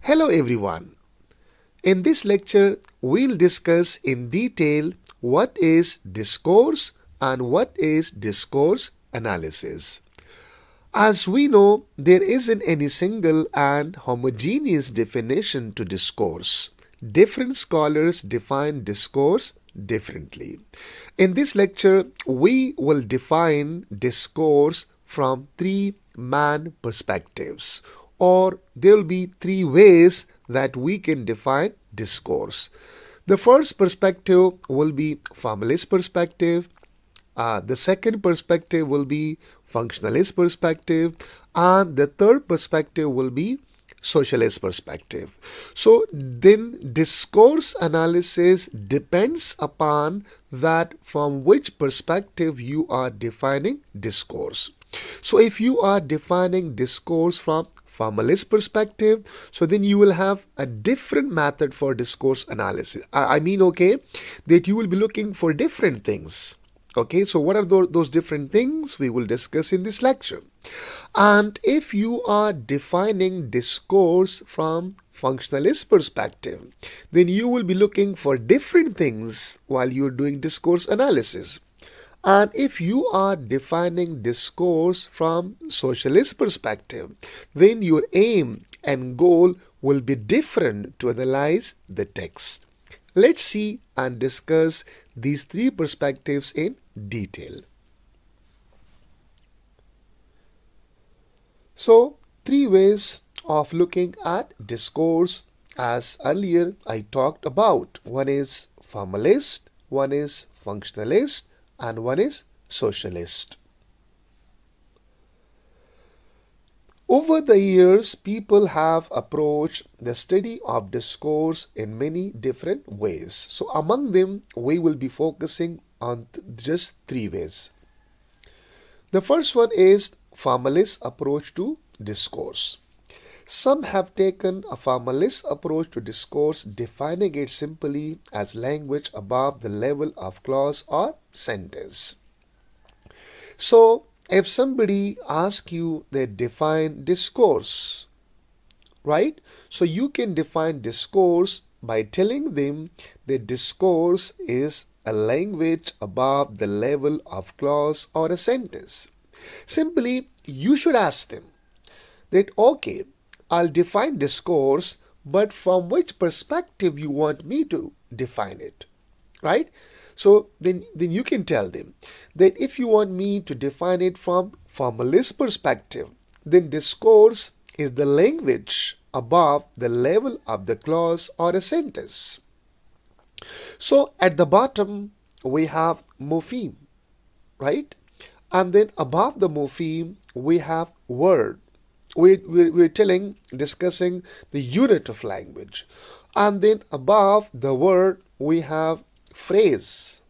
Hello everyone. In this lecture, we'll discuss in detail what is discourse and what is discourse analysis. As we know, there isn't any single and homogeneous definition to discourse. Different scholars define discourse differently. In this lecture, we will define discourse from three main perspectives, or there will be three ways that we can define discourse. The first perspective will be formalist perspective. The second perspective will be functionalist perspective, and the third perspective will be socialist perspective. So then discourse analysis depends upon that from which perspective you are defining discourse. So if you are defining discourse from formalist perspective, so then you will have a different method for discourse analysis. That you will be looking for different things. Okay, so what are those different things we will discuss in this lecture? And if you are defining discourse from functionalist perspective, then you will be looking for different things while you're doing discourse analysis. And if you are defining discourse from socialist perspective, then your aim and goal will be different to analyze the text. Let's see and discuss these three perspectives in detail. So, three ways of looking at discourse, as earlier I talked about. One is formalist, one is functionalist, and one is socialist. Over the years, people have approached the study of discourse in many different ways. So among them, we will be focusing on just three ways. The first one is formalist approach to discourse. Some have taken a formalist approach to discourse, defining it simply as language above the level of clause or sentence. So, if somebody asks you, they define discourse, right? So you can define discourse by telling them that discourse is a language above the level of clause or a sentence. Simply, you should ask them that, okay, I'll define discourse, but from which perspective you want me to define it, right? So then you can tell them that if you want me to define it from formalist perspective, then discourse is the language above the level of the clause or a sentence. So at the bottom we have morpheme, right? And then above the morpheme we have word. We're discussing the unit of language. And then above the word we have phrase,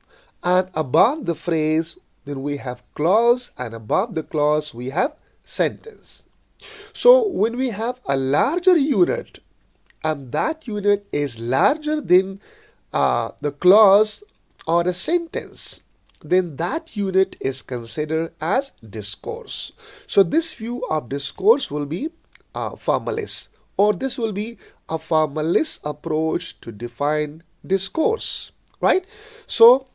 and above the phrase then we have clause, and above the clause we have sentence. So when we have a larger unit and that unit is larger than the clause or a sentence, then that unit is considered as discourse. So this view of discourse will be formalist, or this will be a formalist approach to define discourse, right? So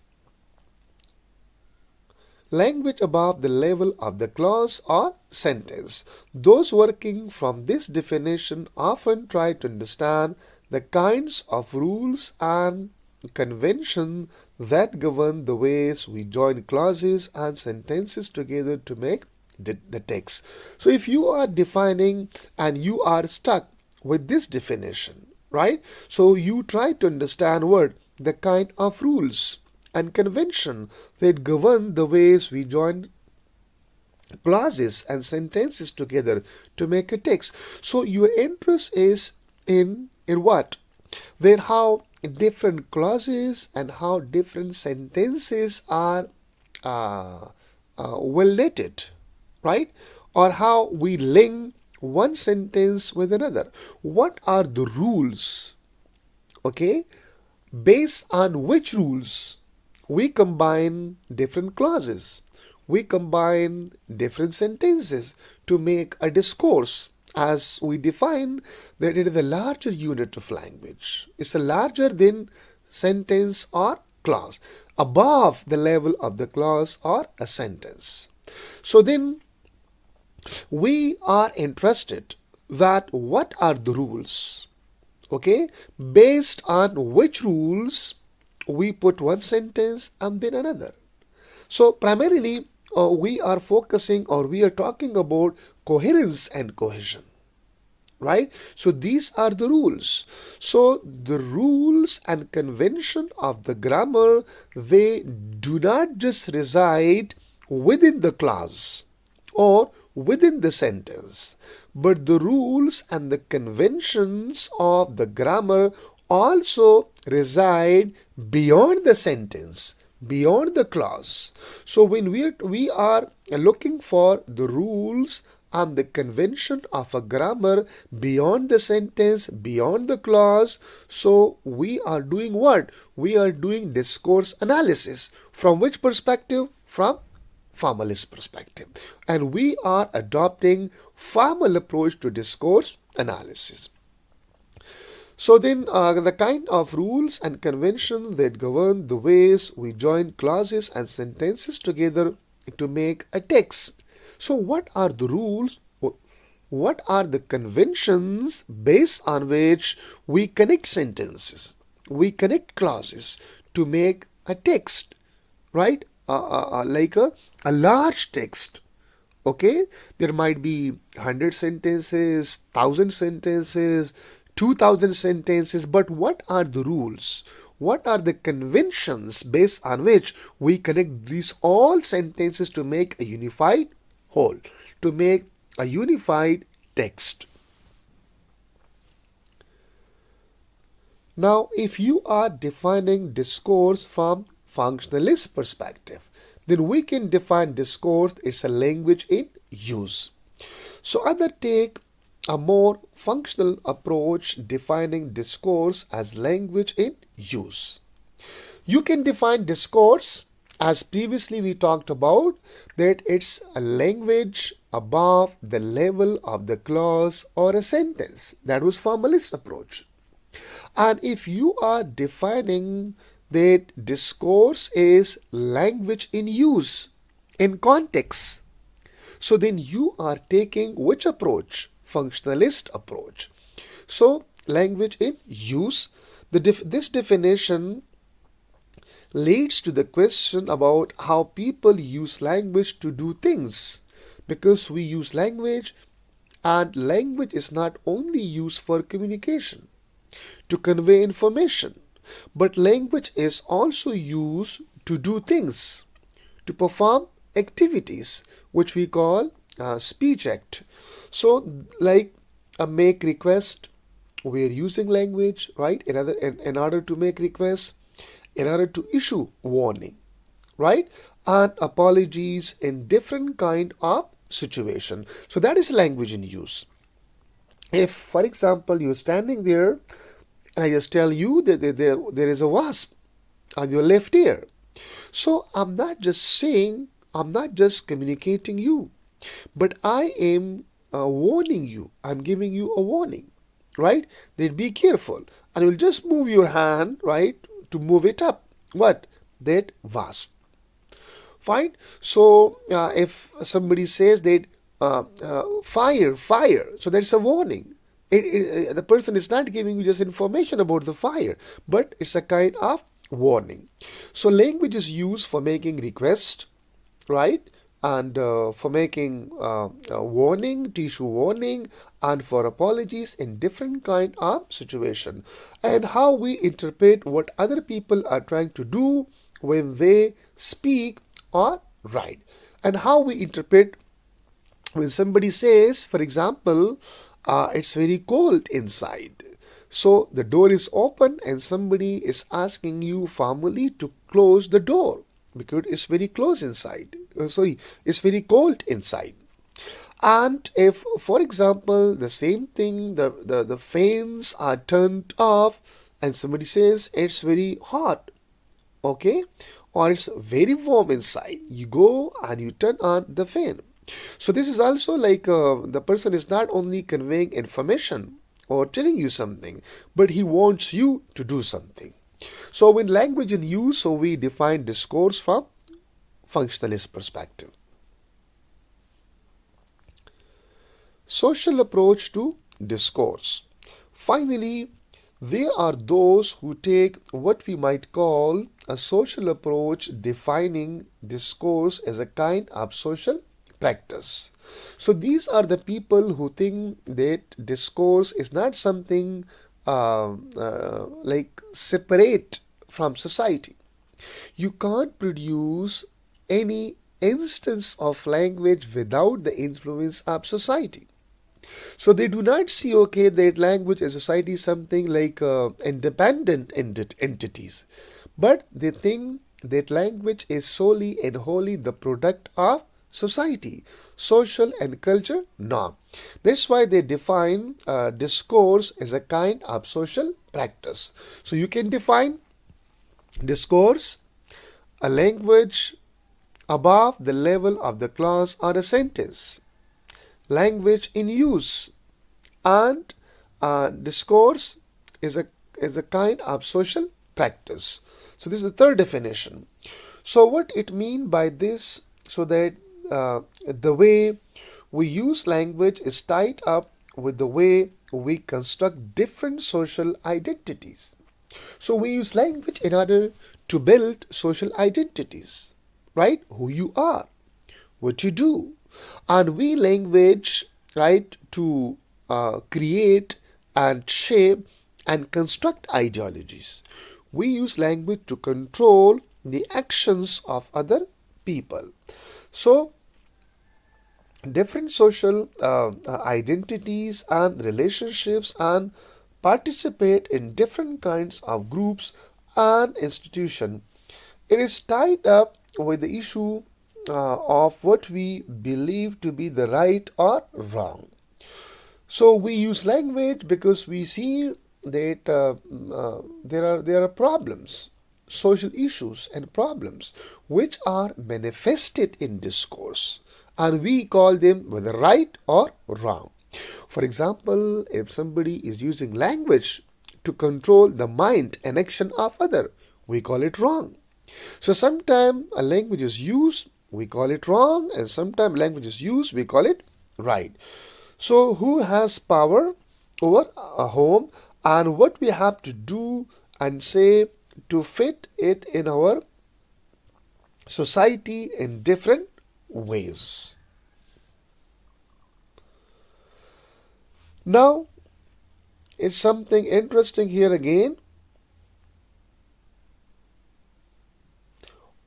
language above the level of the clause or sentence. Those working from this definition often try to understand the kinds of rules and convention that govern the ways we join clauses and sentences together to make the text. So if you are defining and you are stuck with this definition, right? So you try to understand what the kind of rules and convention that govern the ways we join clauses and sentences together to make a text. So your interest is in what? Then how different clauses and how different sentences are related, right? Or how we link one sentence with another. What are the rules? Okay, based on which rules we combine different clauses, we combine different sentences to make a discourse, as we define that it is a larger unit of language. It's a larger than sentence or clause, above the level of the clause or a sentence. So then we are interested that what are the rules, okay, based on which rules we put one sentence and then another. So primarily we are focusing, or we are talking about coherence and cohesion, right? So these are the rules. So the rules and convention of the grammar, they do not just reside within the clause or within the sentence, but the rules and the conventions of the grammar also reside beyond the sentence, beyond the clause. So when we are looking for the rules and the convention of a grammar beyond the sentence, beyond the clause, so we are doing what? We are doing discourse analysis. From which perspective? From formalist perspective. And we are adopting formal approach to discourse analysis. So then the kind of rules and conventions that govern the ways we join clauses and sentences together to make a text. So what are the rules? What are the conventions based on which we connect sentences, we connect clauses to make a text, right? Like a large text. Okay, there might be 100 sentences, 1,000 sentences, 2,000 sentences, but what are the rules? What are the conventions based on which we connect these all sentences to make a unified whole, to make a unified text? Now, if you are defining discourse from functionalist perspective, then we can define discourse as a language in use. So other take a more functional approach defining discourse as language in use. You can define discourse as previously we talked about, that it's a language above the level of the clause or a sentence. That was formalist approach. And if you are defining that discourse is language in use, in context, so then you are taking which approach? Functionalist approach. So language in use, this definition leads to the question about how people use language to do things, because we use language, and language is not only used for communication, to convey information, but language is also used to do things, to perform activities, which we call speech act. So like a make request, we are using language, right, in order to make requests, in order to issue warning, right, and apologies in different kind of situation. So that is language in use. If, for example, you're standing there and I just tell you that there is a wasp on your left ear, so I'm not just saying, I'm not just communicating you, but I am warning you. I'm giving you a warning, right? That be careful, and you'll just move your hand, right, to move it up. What? That wasp. Fine. So if somebody says that fire, fire, so that's a warning. The person is not giving you just information about the fire, but it's a kind of warning. So language is used for making request, right? And for making warning, to issue warning, and for apologies in different kind of situation. And how we interpret what other people are trying to do when they speak or write. And how we interpret when somebody says, for example, it's very cold inside. So the door is open and somebody is asking you formally to close the door because it's very close inside. It's very cold inside. And if, for example, the same thing, the fans are turned off and somebody says it's very hot, okay, or it's very warm inside, you go and you turn on the fan. So this is also like the person is not only conveying information or telling you something, but he wants you to do something. So in language in use, so we define discourse from functionalist perspective. Social approach to discourse. Finally, there are those who take what we might call a social approach, defining discourse as a kind of social practice. So these are the people who think that discourse is not something like separate from society. You can't produce any instance of language without the influence of society. So they do not see, okay, that language and society is something like independent entities, but they think that language is solely and wholly the product of society, social and culture norm. That's why they define discourse as a kind of social practice. So you can define discourse, a language above the level of the clause or a sentence, language in use, and discourse is a kind of social practice. So this is the third definition. So what it mean by this? So that the way we use language is tied up with the way we construct different social identities. So we use language in order to build social identities, right? Who you are, what you do, and we language, right, to create and shape and construct ideologies. We use language to control the actions of other people. So different social identities and relationships and participate in different kinds of groups and institutions. It is tied up with the issue of what we believe to be the right or wrong. So we use language because we see that there are problems, social issues and problems which are manifested in discourse, and we call them whether right or wrong. For example, if somebody is using language to control the mind and action of other, we call it wrong. So sometimes a language is used, we call it wrong, and sometimes language is used, we call it right. So who has power over a home, and what we have to do and say to fit it in our society in different ways. Now, it's something interesting here again.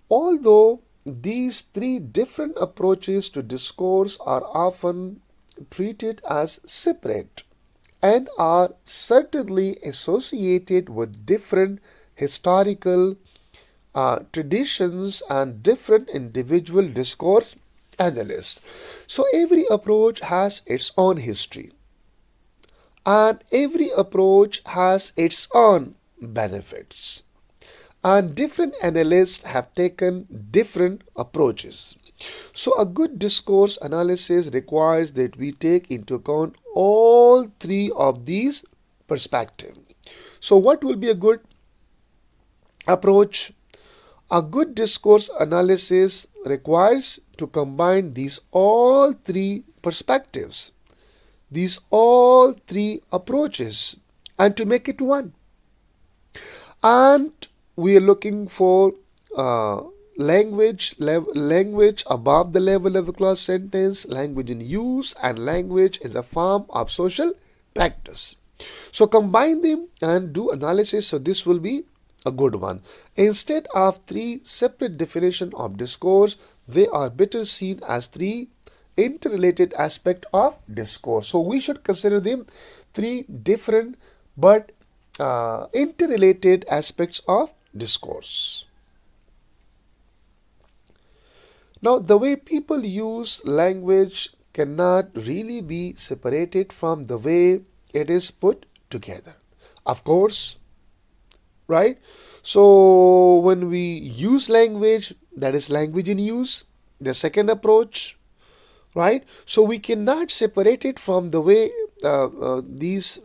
Although these three different approaches to discourse are often treated as separate and are certainly associated with different historical traditions and different individual discourse analysts. So every approach has its own history, and every approach has its own benefits. And different analysts have taken different approaches. So a good discourse analysis requires that we take into account all three of these perspectives. So what will be a good approach? A good discourse analysis requires to combine these all three perspectives, these all three approaches, and to make it one. And we are looking for language above the level of a clause sentence, language in use, and language is a form of social practice. So combine them and do analysis, so this will be a good one. Instead of three separate definitions of discourse, they are better seen as three interrelated aspects of discourse. So we should consider them three different but interrelated aspects of discourse. Now, the way people use language cannot really be separated from the way it is put together. Of course, right? So, when we use language, that is language in use, the second approach, right? So we cannot separate it from the way these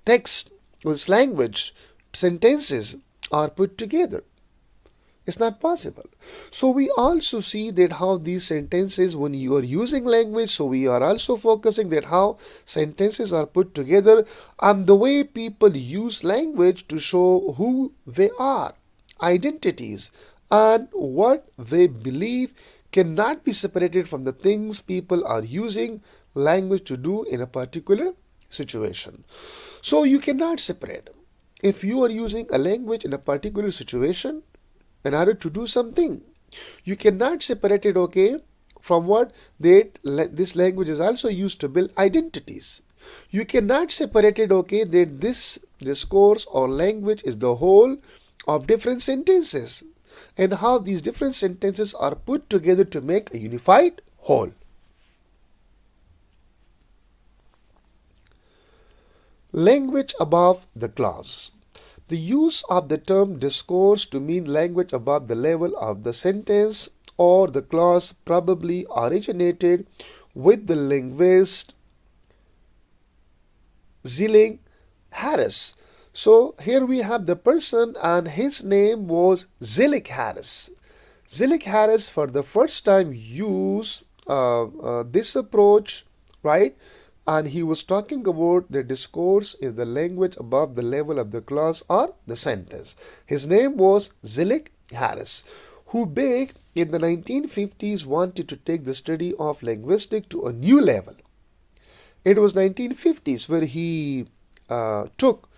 text, this language, sentences are put together. It's not possible. So we also see that how these sentences, when you are using language, so we are also focusing that how sentences are put together and the way people use language to show who they are, identities, and what they believe cannot be separated from the things people are using language to do in a particular situation. So you cannot separate. If you are using a language in a particular situation, in order to do something, you cannot separate it, okay, from what this language is also used to build identities. You cannot separate it, okay, that this discourse or language is the whole of different sentences and how these different sentences are put together to make a unified whole. Language above the clause. The use of the term discourse to mean language above the level of the sentence or the clause probably originated with the linguist Zilling Harris. So here we have the person and his name was Zillick Harris. Zillick Harris for the first time used this approach, right? And he was talking about the discourse is the language above the level of the clause or the sentence. His name was Zillick Harris, who back in the 1950s wanted to take the study of linguistics to a new level. It was 1950s where he took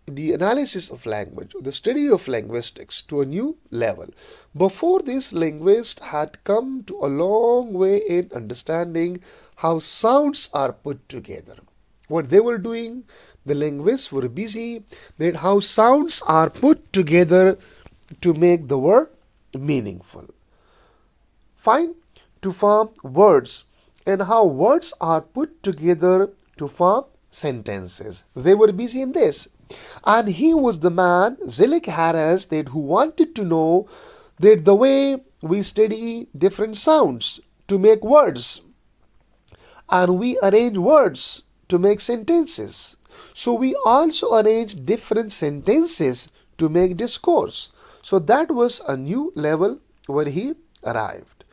the analysis of language, the study of linguistics to a new level. Before this, linguists had come to a long way in understanding how sounds are put together. What they were doing, the linguists were busy that how sounds are put together to make the word meaningful. Fine, to form words and how words are put together to form sentences. They were busy in this. And he was the man, Zillick Harris, that who wanted to know that the way we study different sounds to make words and we arrange words to make sentences. So we also arrange different sentences to make discourse. So that was a new level where he arrived.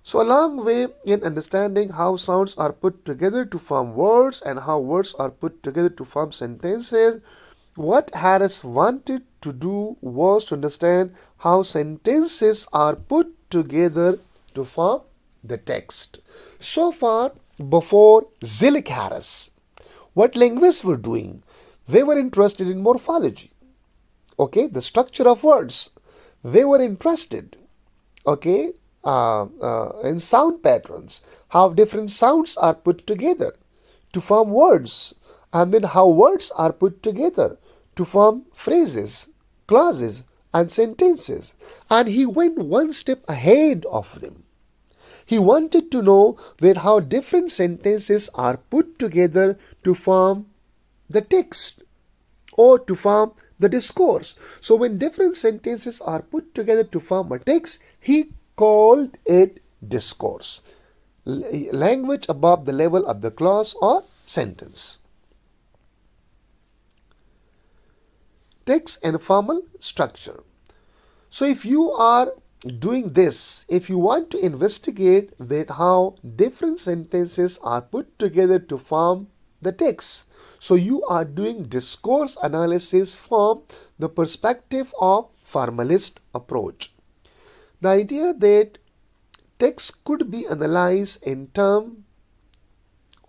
So a long way in understanding how sounds are put together to form words and how words are put together to form sentences, what Harris wanted to do was to understand how sentences are put together to form the text. So far, before Zillick Harris, what linguists were doing, they were interested in morphology, okay, the structure of words. They were interested, okay, in sound patterns, how different sounds are put together to form words, and then how words are put together to form phrases, clauses, and sentences. And he went one step ahead of them. He wanted to know that how different sentences are put together to form the text or to form the discourse. So when different sentences are put together to form a text, he called it discourse. Language above the level of the clause or sentence. Text and formal structure. So if you are doing this, if you want to investigate that how different sentences are put together to form the text, so you are doing discourse analysis from the perspective of formalist approach. The idea that text could be analyzed in terms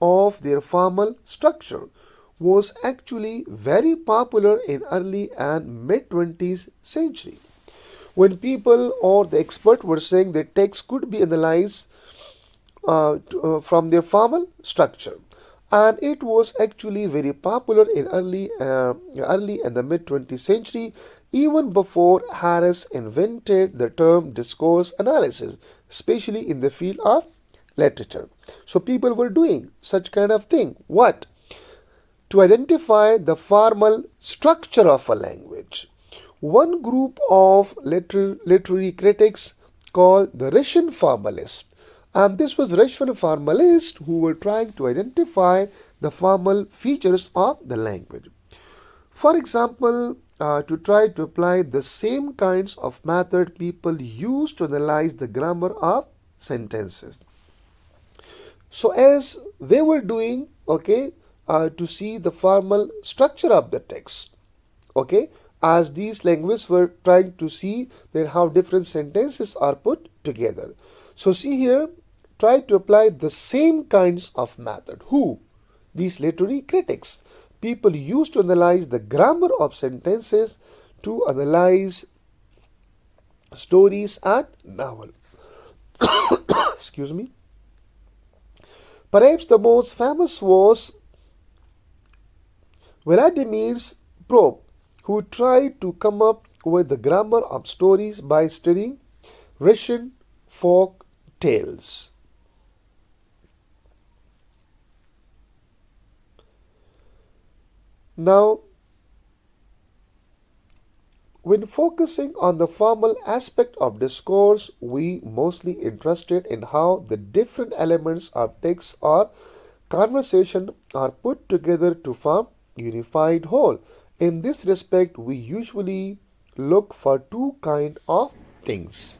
of their formal structure was actually very popular in early and mid 20th century, when people or the expert were saying that text could be analyzed from their formal structure. And it was actually very popular in early and the mid 20th century, even before Harris invented the term discourse analysis, especially in the field of literature. So people were doing such kind of thing. What? To identify the formal structure of a language. One group of literary critics called the Russian Formalist And this was Russian formalists who were trying to identify the formal features of the language. For example, to try to apply the same kinds of method people use to analyze the grammar of sentences. So as they were doing, okay, to see the formal structure of the text, okay, as these linguists were trying to see that how different sentences are put together. So see here, try to apply the same kinds of method. Who? These literary critics. People used to analyze the grammar of sentences to analyze stories and novel. Excuse me. Perhaps the most famous was Vladimir's probe, who tried to come up with the grammar of stories by studying Russian folk tales. Now, when focusing on the formal aspect of discourse, we mostly interested in how the different elements of text or conversation are put together to form unified whole. In this respect, we usually look for two kind of things.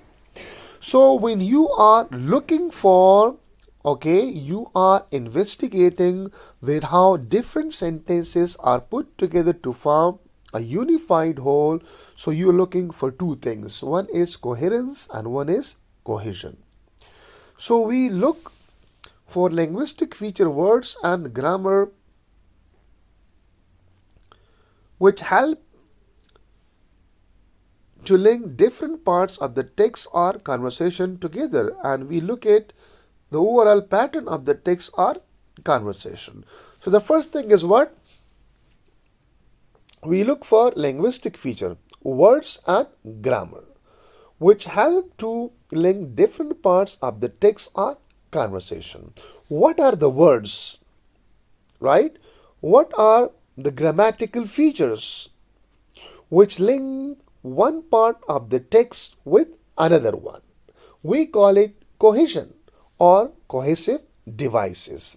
So when you are looking for, okay, you are investigating with how different sentences are put together to form a unified whole. So you're looking for two things. One is coherence and one is cohesion. So we look for linguistic feature words and grammar which help to link different parts of the text or conversation together, and we look at the overall pattern of the text or conversation. So the first thing is what? We look for linguistic feature, words and grammar, which help to link different parts of the text or conversation. What are the words? Right? What are the grammatical features which link one part of the text with another one? We call it cohesion or cohesive devices.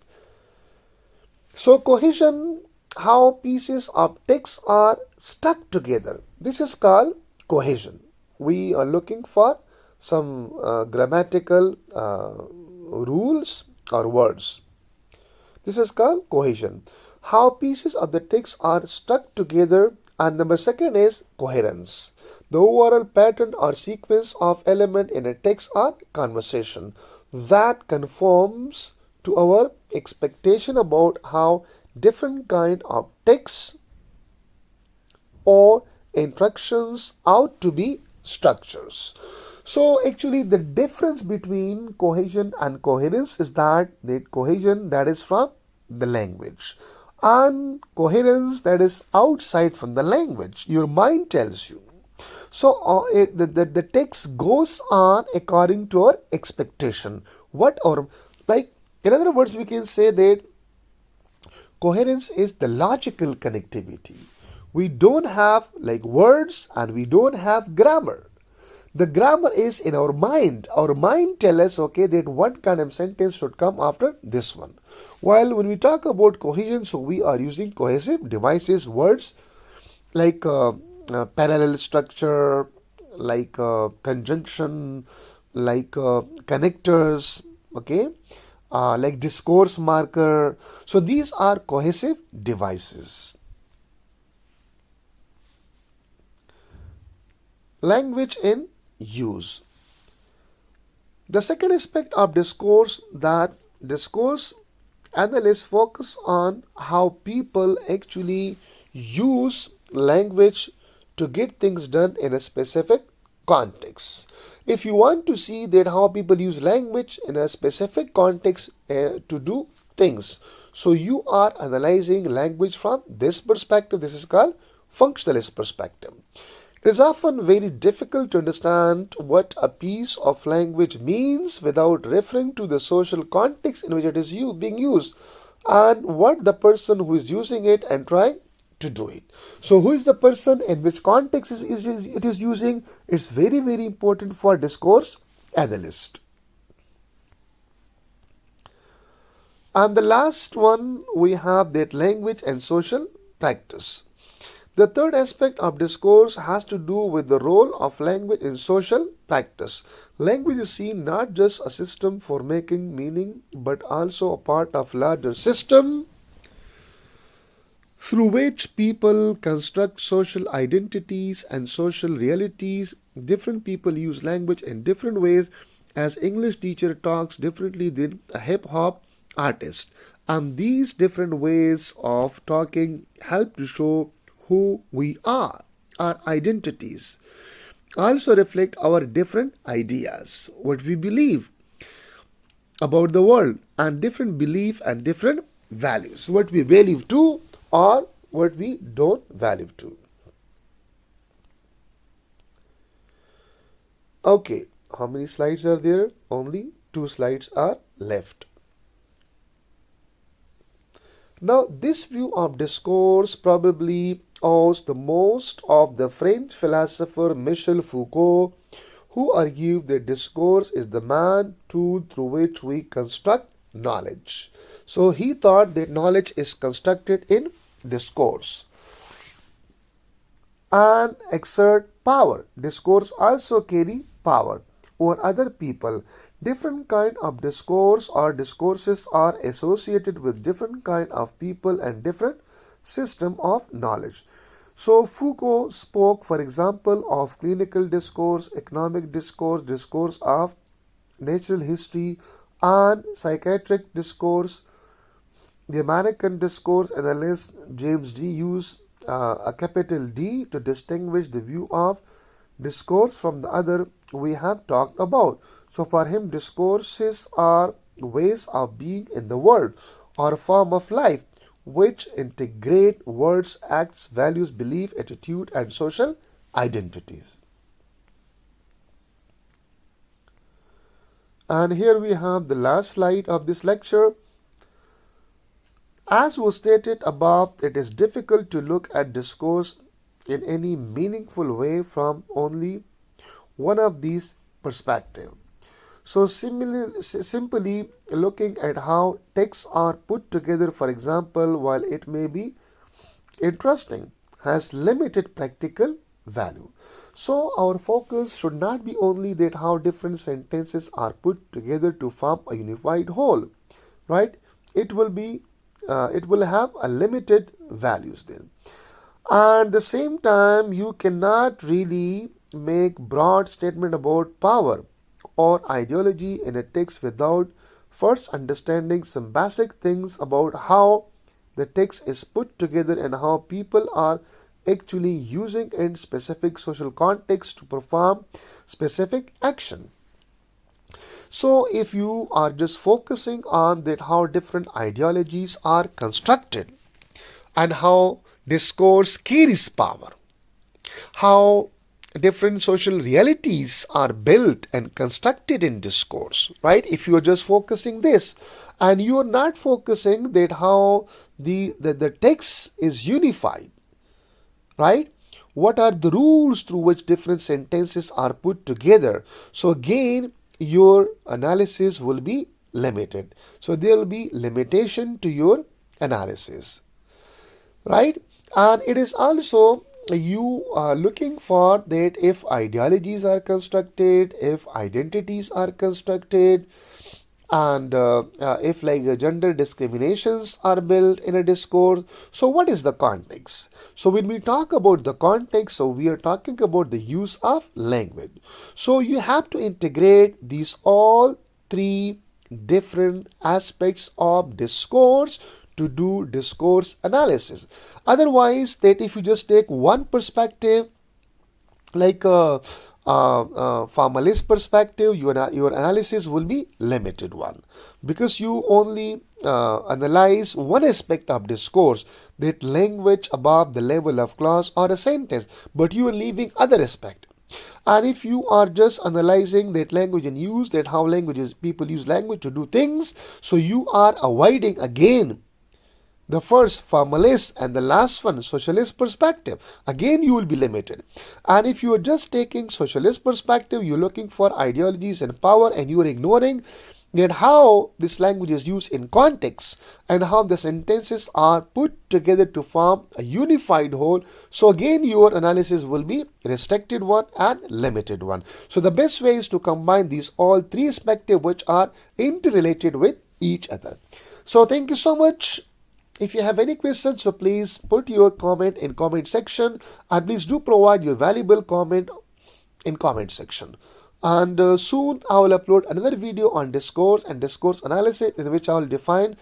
So cohesion, how pieces of text are stuck together. This is called cohesion. We are looking for some grammatical rules or words. This is called cohesion. How pieces of the text are stuck together. And number second is coherence. The overall pattern or sequence of element in a text or conversation that conforms to our expectation about how different kind of texts or instructions ought to be structures. So actually the difference between cohesion and coherence is that the cohesion that is from the language and coherence that is outside from the language. Your mind tells you. So the text goes on according to our expectation. What or like in other words, we can say that coherence is the logical connectivity. We don't have like words and we don't have grammar. The grammar is in our mind. Our mind tells us, okay, that what kind of sentence should come after this one. While when we talk about cohesion, so we are using cohesive devices, words like parallel structure, like conjunction, like connectors, okay, like discourse marker. So these are cohesive devices. Language in use. The second aspect of discourse that discourse analysts focus on how people actually use language to get things done in a specific context. If you want to see that how people use language in a specific context to do things, so you are analyzing language from this perspective. This is called functionalist perspective. It is often very difficult to understand what a piece of language means without referring to the social context in which it is being used and what the person who is using it and trying to do it. So who is the person in which context it is using? It's very, very important for discourse analyst. And the last one, we have that language and social practice. The third aspect of discourse has to do with the role of language in social practice. Language is seen not just a system for making meaning, but also a part of larger system through which people construct social identities and social realities. Different people use language in different ways, as English teacher talks differently than a hip hop artist. And these different ways of talking help to show who we are. Our identities also reflect our different ideas, what we believe about the world, and different belief and different values, what we value to or what we don't value to. Okay, how many slides are there? Only 2 slides are left. Now, this view of discourse probably owes the most of the French philosopher Michel Foucault, who argued that discourse is the main tool through which we construct knowledge. So he thought that knowledge is constructed in discourse and exert power. Discourse also carry power over other people. Different kind of discourse or discourses are associated with different kind of people and different system of knowledge. So Foucault spoke, for example, of clinical discourse, economic discourse, discourse of natural history, and psychiatric discourse. The American discourse analyst James D. used a capital D to distinguish the view of discourse from the other we have talked about. So for him, discourses are ways of being in the world or a form of life which integrate words, acts, values, belief, attitude, and social identities. And here we have the last slide of this lecture. As was stated above, it is difficult to look at discourse in any meaningful way from only one of these perspectives. So simply looking at how texts are put together, for example, while it may be interesting, has limited practical value. So our focus should not be only that how different sentences are put together to form a unified whole, right? It will have a limited values then. And at the same time, you cannot really make broad statement about power or ideology in a text without first understanding some basic things about how the text is put together and how people are actually using in specific social context to perform specific action. So if you are just focusing on that how different ideologies are constructed and how discourse carries power, how different social realities are built and constructed in discourse, right? If you are just focusing this and you are not focusing that how the text is unified, right? What are the rules through which different sentences are put together? So again, your analysis will be limited. So there will be limitation to your analysis, right? And it is also you are looking for that if ideologies are constructed, if identities are constructed, and if like gender discriminations are built in a discourse. So what is the context? So when we talk about the context, so we are talking about the use of language. So you have to integrate these all three different aspects of discourse to do discourse analysis. Otherwise, that if you just take one perspective, like formalist perspective, your analysis will be limited one, because you only analyze one aspect of discourse, that language above the level of clause or a sentence, but you are leaving other aspect. And if you are just analyzing that language and use that how languages people use language to do things, so you are avoiding again the first formalist and the last one socialist perspective. Again you will be limited. And if you are just taking socialist perspective, you're looking for ideologies and power and you are ignoring and how this language is used in context, and how the sentences are put together to form a unified whole. So again, your analysis will be restricted one and limited one. So the best way is to combine these all three perspectives which are interrelated with each other. So thank you so much. If you have any questions, so please put your comment in comment section, and please do provide your valuable comment in comment section. And soon I will upload another video on discourse and discourse analysis, in which I will define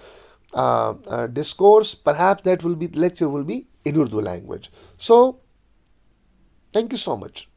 discourse. Perhaps that will be lecture will be in Urdu language. So thank you so much.